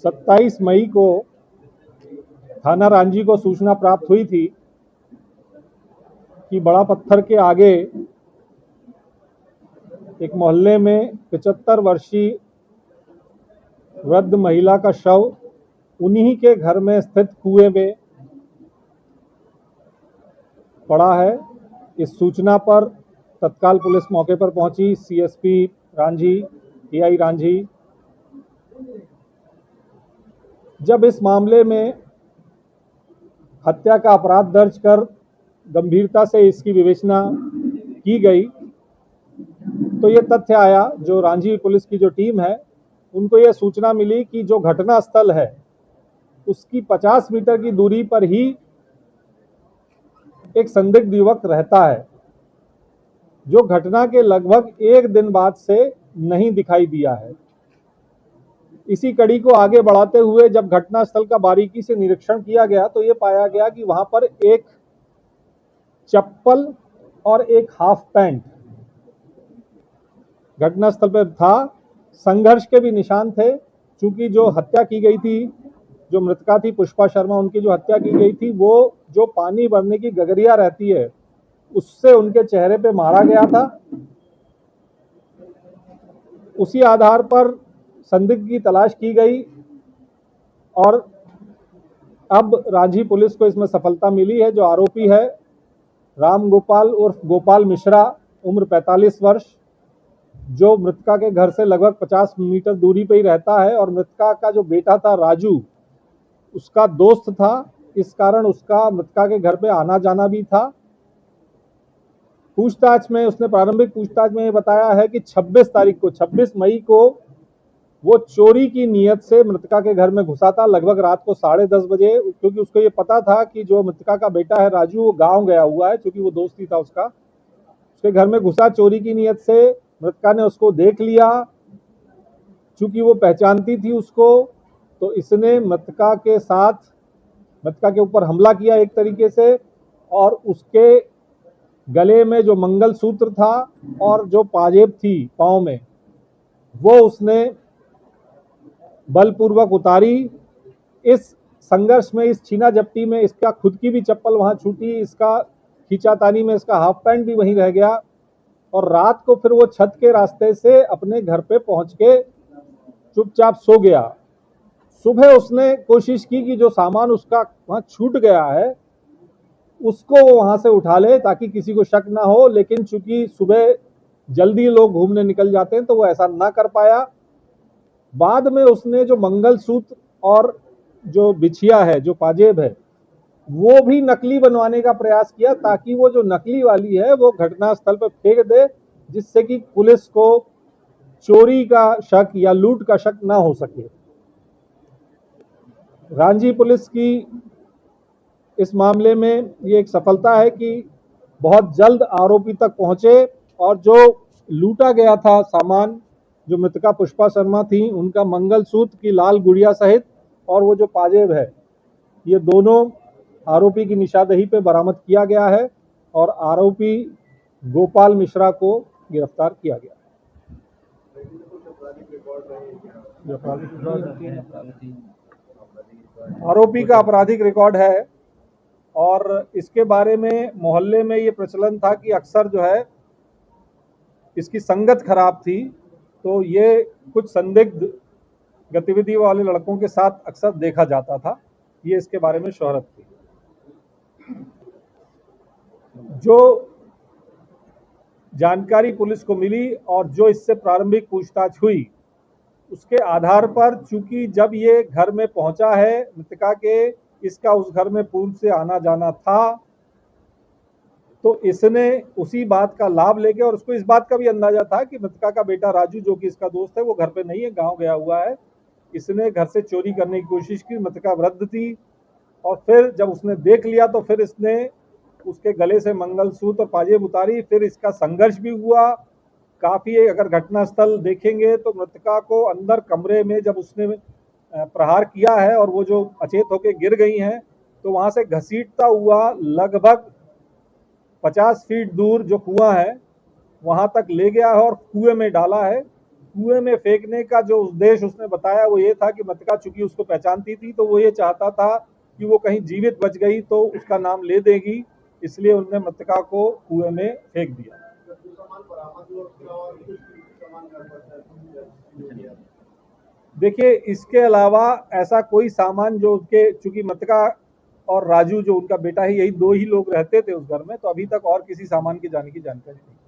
27 मई को थाना रांझी को सूचना प्राप्त हुई थी कि बड़ा पत्थर के आगे एक मोहल्ले में 75 वर्षीय वृद्ध महिला का शव उन्हीं के घर में स्थित कुएं में पड़ा है। इस सूचना पर तत्काल पुलिस मौके पर पहुंची। CSP Ranjhi, TI Ranjhi. जब इस मामले में हत्या का अपराध दर्ज कर गंभीरता से इसकी विवेचना की गई तो ये तथ्य आया, जो रांझी पुलिस की जो टीम है उनको यह सूचना मिली कि जो घटना स्थल है उसकी 50 मीटर की दूरी पर ही एक संदिग्ध युवक रहता है, जो घटना के लगभग एक दिन बाद से नहीं दिखाई दिया है। इसी कड़ी को आगे बढ़ाते हुए जब घटनास्थल का बारीकी से निरीक्षण किया गया तो ये पाया गया कि वहां पर एक चप्पल और एक हाफ पैंट घटनास्थल पर था। संघर्ष के भी निशान थे, चूंकि जो हत्या की गई थी, जो मृतका थी पुष्पा शर्मा, उनकी जो हत्या की गई थी वो जो पानी भरने की गगरिया रहती है उससे उनके चेहरे पे मारा गया था। उसी आधार पर संदिग्ध की तलाश की गई और अब रांझी पुलिस को इसमें सफलता मिली है। जो आरोपी है राम गोपाल उर्फ गोपाल मिश्रा, उम्र 45 वर्ष, जो मृतका के घर से लगभग 50 मीटर दूरी पे ही रहता है और मृतका का जो बेटा था राजू उसका दोस्त था। इस कारण उसका मृतका के घर पे आना जाना भी था। पूछताछ में उसने प्रारंभिक पूछताछ में ये बताया है कि 26 मई को वो चोरी की नियत से मृतका के घर में घुसा था, लगभग रात को 10:30 बजे, क्योंकि उसको ये पता था कि जो मृतका का बेटा है राजू वो गांव गया हुआ है, क्योंकि वो दोस्त ही था उसका। उसके घर में घुसा चोरी की नियत से। मृतका ने उसको देख लिया, चूंकि वो पहचानती थी उसको, तो इसने मृतका के ऊपर हमला किया एक तरीके से, और उसके गले में जो मंगलसूत्र था और जो पाजेब थी पांव में वो उसने बलपूर्वक उतारी। इस संघर्ष में, इस छीना झपटी में इसका खुद की भी चप्पल वहां छूटी, इसका खींचातानी में इसका हाफ पैंट भी वहीं रह गया और रात को फिर वो छत के रास्ते से अपने घर पे पहुंच के चुपचाप सो गया। सुबह उसने कोशिश की कि जो सामान उसका वहां छूट गया है उसको वो वहां से उठा ले ताकि किसी को शक ना हो, लेकिन चूंकि सुबह जल्दी लोग घूमने निकल जाते हैं तो वो ऐसा ना कर पाया। बाद में उसने जो मंगलसूत्र और जो बिछिया है, जो पाजेब है, वो भी नकली बनवाने का प्रयास किया ताकि वो जो नकली वाली है वो घटनास्थल पर फेंक दे, जिससे कि पुलिस को चोरी का शक या लूट का शक ना हो सके। रांझी पुलिस की इस मामले में ये एक सफलता है कि बहुत जल्द आरोपी तक पहुंचे और जो लूटा गया था सामान, जो मृतका पुष्पा शर्मा थी, उनका मंगलसूत्र की लाल गुड़िया सहित और वो जो पाजेब है, ये दोनों आरोपी की निशानदेही पे बरामद किया गया है और आरोपी गोपाल मिश्रा को गिरफ्तार किया गया। आरोपी का आपराधिक रिकॉर्ड है और इसके बारे में मोहल्ले में ये प्रचलन था कि अक्सर जो है इसकी संगत खराब थी, तो ये कुछ संदिग्ध गतिविधि वाले लड़कों के साथ अक्सर देखा जाता था। ये इसके बारे में शोहरत थी। जो जानकारी पुलिस को मिली और जो इससे प्रारंभिक पूछताछ हुई उसके आधार पर, चूंकि जब ये घर में पहुंचा है मृतका के, इसका उस घर में पूर्व से आना जाना था, तो इसने उसी बात का लाभ लेके, और उसको इस बात का भी अंदाजा था कि मृतका का बेटा राजू जो कि इसका दोस्त है वो घर पे नहीं है, गांव गया हुआ है। इसने घर से चोरी करने की कोशिश की, मृतका वृद्ध थी, और फिर जब उसने देख लिया तो फिर इसने उसके गले से मंगलसूत्र और पाजेब उतारी। फिर इसका संघर्ष भी हुआ काफी। अगर घटनास्थल देखेंगे तो मृतका को अंदर कमरे में जब उसने प्रहार किया है और वो जो अचेत होकर गिर गई हैं, तो वहां से घसीटता हुआ लगभग 50 फीट दूर जो कुआं है वहां तक ले गया है और कुएं में डाला है। कुएं में फेंकने का जो उद्देश्य उसने बताया वो ये था कि मतिका चूंकि उसको पहचानती थी तो वो ये चाहता था कि वो कहीं जीवित बच गई तो उसका नाम ले देगी, इसलिए उन्होंने मतिका को कुएं में फेंक दिया। देखिए इसके अलावा ऐसा कोई सामान जो उसके, चूंकि मतिका और राजू जो उनका बेटा है, यही दो ही लोग रहते थे उस घर में, तो अभी तक और किसी सामान के जाने की जानकारी नहीं।